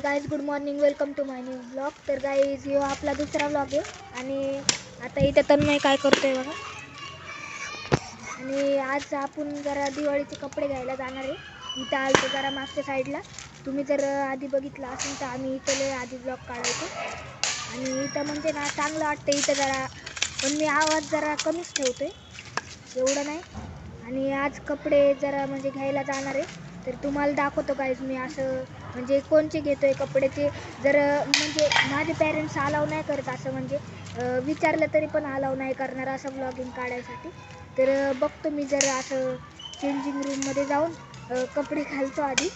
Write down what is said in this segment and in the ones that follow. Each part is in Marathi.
Guys good morning, welcome to my new blog. तर गाईज ह्यो आपला दुसरा ब्लॉग आहे आणि आता इथे तन्मय काय करतोय बघा. आणि आज आपण जरा दिवाळीचे कपडे घ्यायला जाणार आहे. इथं आलतो जरा मागच्या साईडला. तुम्ही जर आधी बघितलं असेल तर आम्ही इथं आधी ब्लॉग काढायचो आणि इथं म्हणजे ना चांगलं वाटतं इथं जरा, पण मी आवाज जरा कमीच ठेवतोय, एवढं नाही. आणि आज कपडे जरा म्हणजे घ्यायला जाणार आहे तर तुम्हाला दाखवतो गाईज मी असं म्हणजे कोणचे घेतोय कपडे. ते जर म्हणजे माझे पेरेंट्स अलाव नाही करत असं, म्हणजे विचारलं तरी पण अलाव नाही करणार असं ब्लॉगिंग काढायसाठी. तर बघतो मी जर असं चेंजिंग रूममध्ये जाऊन कपडे घालतो आधी,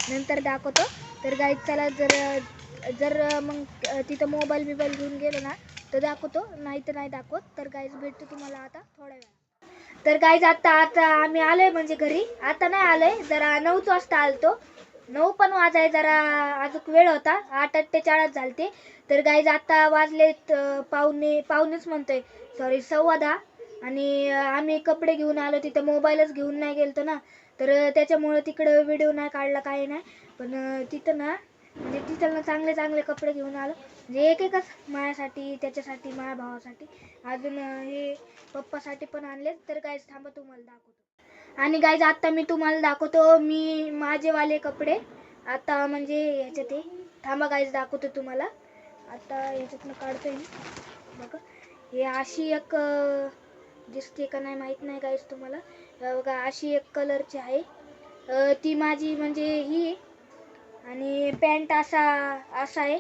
नंतर दाखवतो. तर गाईज चला, जर मग तिथं मोबाईल घेऊन गेलो ना तर दाखवतो, नाही तर नाही दाखवत. तर गाईज भेटतो तुम्हाला आता थोड्या वेळा. तर गाईज आता आम्ही आलोय म्हणजे घरी. आता नाही आलोय, जरा 9 वाजता आलतो. 9 पण वाजाय जरा अजून वेळ होता, 8:48 झालते. तर गाईज आता वाजलेत पावणेच म्हणतोय, सॉरी 10:15. आणि आम्ही कपडे घेऊन आलो, तिथं मोबाईलच घेऊन नाही गेलतो ना, तर त्याच्यामुळं तिकडं व्हिडिओ नाही काढला, काही नाही. पण तिथं ना म्हणजे तिथं ना चांगले कपडे घेऊन आलो, म्हणजे एकच माझ्यासाठी, त्याच्यासाठी, माझ्या भावासाठी, अजून हे पप्पासाठी पण आणले. तर गाईज थांबा तुम्हाला दाखवतो. आणि गाईज आता मी तुम्हाला दाखवतो मी माझेवाले कपडे आता म्हणजे ह्याच्यात आहे. थांबा गाईज दाखवतो तुम्हाला. आता ह्याच्यातनं काढतोय मी बघा. हे अशी एक दिसते का नाही माहीत नाही गाईज तुम्हाला. बघा अशी एक कलरची आहे, ती माझी म्हणजे ही. आणि पॅन्ट असा आहे,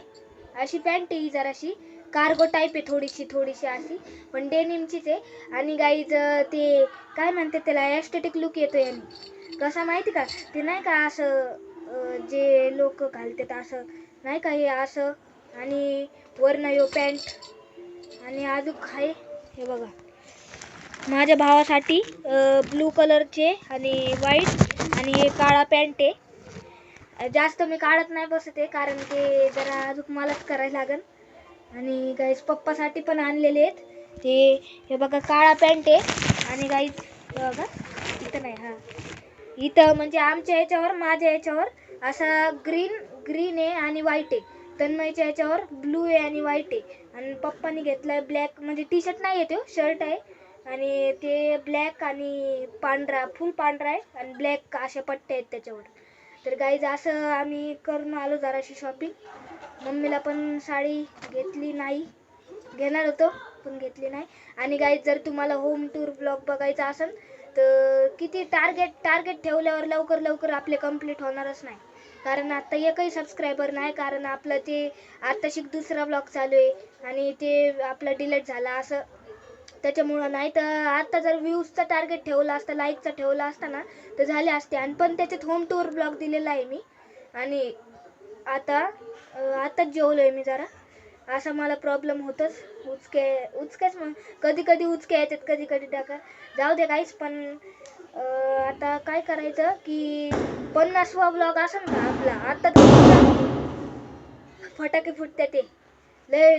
अशी पॅन्ट आहे ही, जराशी कार्गो टाईप आहे, थोडीशी अशी, पण डेनिमचीच आहे. आणि गाईज ते काय म्हणते त्याला, एस्थेटिक लुक येतो याने. कसा माहिती का, ते नाही का असं जे लोक घालतात असं, नाही का हे असं. आणि वरनं यो पॅन्ट आणि अजून आहे हे बघा माझ्या भावासाठी ब्लू कलरचे आणि व्हाईट आणि हे काळा पॅन्ट आहे. जास्त मी काढत नाही बसत आहे, कारण ते जरा अजून मलाच करायला लागेल. आणि गाईज पप्पासाठी पण आणलेले आहेत ते. हे बघा काळा पॅन्ट आहे. आणि गाईज हे बघा इथं नाही, हा इथं म्हणजे आमच्या ह्याच्यावर, माझ्या ह्याच्यावर असा ग्रीन आहे आणि व्हाईट आहे. तन्मयच्या ह्याच्यावर ब्लू आहे आणि व्हाईट आहे. आणि पप्पानी घेतलाय ब्लॅक, म्हणजे टी शर्ट नाही आहे, तो शर्ट आहे. आणि ते ब्लॅक आणि पांढरा, फुल पांढरा आहे आणि ब्लॅक अशा पट्ट्या आहेत त्याच्यावर. तर गाईज असं आम्ही करून आलो जराशी शॉपिंग. मम्मीला पण साडी घेतली नाही, घेणार होतो पण घेतली नाही. आणि गाईज जर तुम्हाला होम टूर ब्लॉग बघायचा असेल तर किती टार्गेट ठेवल्यावर लवकर आपले कंप्लीट होणारच नाही, कारण आता एकही सबस्क्रायबर नाही. कारण आपलं ते आत्ताशिक दुसरा ब्लॉग चालू आहे आणि ते आपला डिलीट झाला असं, त्याच्यामुळं. नाही तर आता जर व्ह्यूजचा टार्गेट ठेवला असता, लाईकचा ठेवला असता ना तर झाले असते. आणि पण त्याच्यात होम टूर ब्लॉग दिलेला आहे मी. आणि आताच जेवलोय मी जरा, असा मला प्रॉब्लेम होतच. उचकेच मग कधी उचके येतात, कधी टाका. जाऊ दे काहीच. पण आता काय करायचं की 50वा ब्लॉग असेल का आपला, आता फटाके फुटते, ते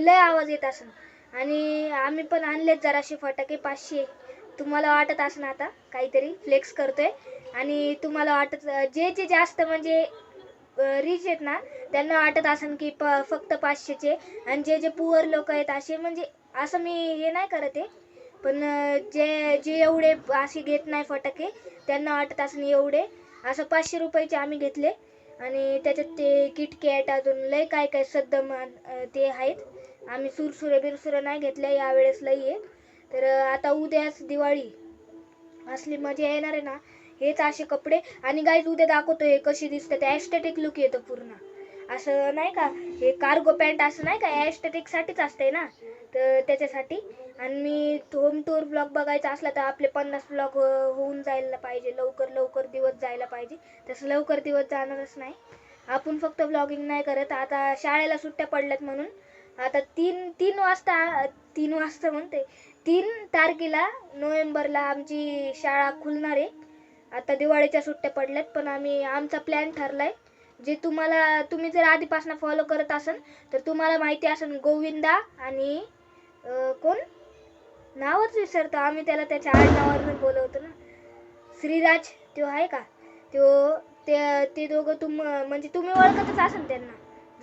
लय आवाज येत असेल. आणि आम्ही पण आणलेत जराशे फटाके, 500. तुम्हाला वाटत असेल आता काहीतरी फ्लेक्स करतोय. आणि तुम्हाला वाटत जे जास्त म्हणजे रिच आहेत ना त्यांना वाटत असेल की फक्त 500चे. आणि जे पुअर लोक आहेत असे, म्हणजे असं मी हे नाही करत आहे, पण जे एवढे असे घेत नाही फटाके त्यांना वाटत असेल एवढे. असं 500 रुपयाचे आम्ही घेतले. आणि त्याच्यात ते किटकॅट अजून लय काय सद्दम ते आहेत. आम्ही सुरसुरे नाही घेतले यावेळेस, लई आहे. तर आता उद्याच दिवाळी, असली मजा येणार आहे ना. हेच असे कपडे. आणि गाईज उद्या दाखवतोय कशी दिसतात, एस्थेटिक लुक येतो पूर्ण असं, नाही का. हे कार्गो पॅन्ट असं नाही का, एस्थेटिकसाठीच असते ना, तर त्याच्यासाठी. आणि मी होम टूर ब्लॉग बघायचा असला तर आपले 50 ब्लॉग होऊन जायला पाहिजे, लवकर दिवस जायला पाहिजे. तसं लवकर दिवस जाणारच नाही. आपण फक्त ब्लॉगिंग नाही करत. आता शाळेला सुट्ट्या पडल्यात म्हणून आता 3 वाजता म्हणते 3 तारखेला नोव्हेंबरला आमची शाळा खुलणार आहे. आता दिवाळीच्या सुट्ट्या पडल्यात, पण आमचा प्लॅन ठरलाय. जे तुम्ही जर आधीपासून फॉलो करत असाल तर तुम्हाला माहिती असेल, गोविंदा आणि कोण नावच विसरतो आम्ही त्याला, त्याच्या आडनावावरून बोलवतो ना, श्रीराज, तो आहे का, ते दोघं म्हणजे तुम्ही ओळखतच असाल त्यांना.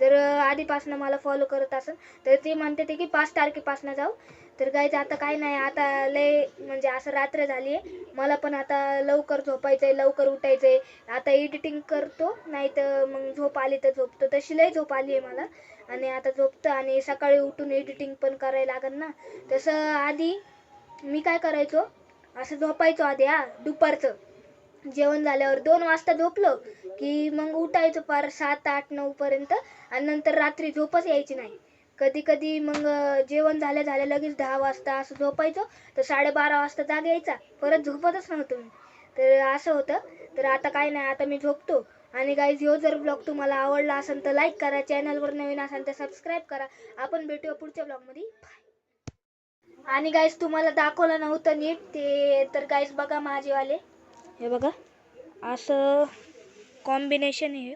जर आधीपासून मला फॉलो करत असेल तर ते म्हणते ते की 5 तारखेपासून जाऊ. तर गाईज आता काय नाही, आता लय म्हणजे असं रात्र झाली आहे, मला पण आता लवकर झोपायचं आहे, लवकर उठायचं आहे. आता एडिटिंग करतो, नाही तर मग झोप आली तर झोपतो. तशी लय झोप आली आहे मला आणि आता झोपतं आणि सकाळी उठून एडिटिंग पण करायला लागेल ना. तसं आधी मी काय करायचो, असं झोपायचो आधी दुपारचं जेवण झाल्यावर 2 वाजता झोपलो की मग उठायचं पार 7, 8, 9 पर्यंत आणि नंतर रात्री झोपच यायची नाही. कधी कधी मग जेवण झाल्या झाल्या लगेच 10 वाजता असं झोपायचो, तर 12:30 वाजता जाग यायचा, परत झोपतच नव्हतो मी. तर असं होतं. तर आता काय नाही, आता मी झोपतो. आणि गाईज, ह्यो जर ब्लॉग तुम्हाला आवडला असेल तर लाईक करा, चॅनलवर नवीन असाल तर सबस्क्राईब करा. आपण भेटूया पुढच्या ब्लॉगमध्ये. आणि गाईज, तुम्हाला दाखवलं नव्हतं नीट ते, तर गाईज बघा माझेवाले, हे बघा असं कॉम्बिनेशन आहे.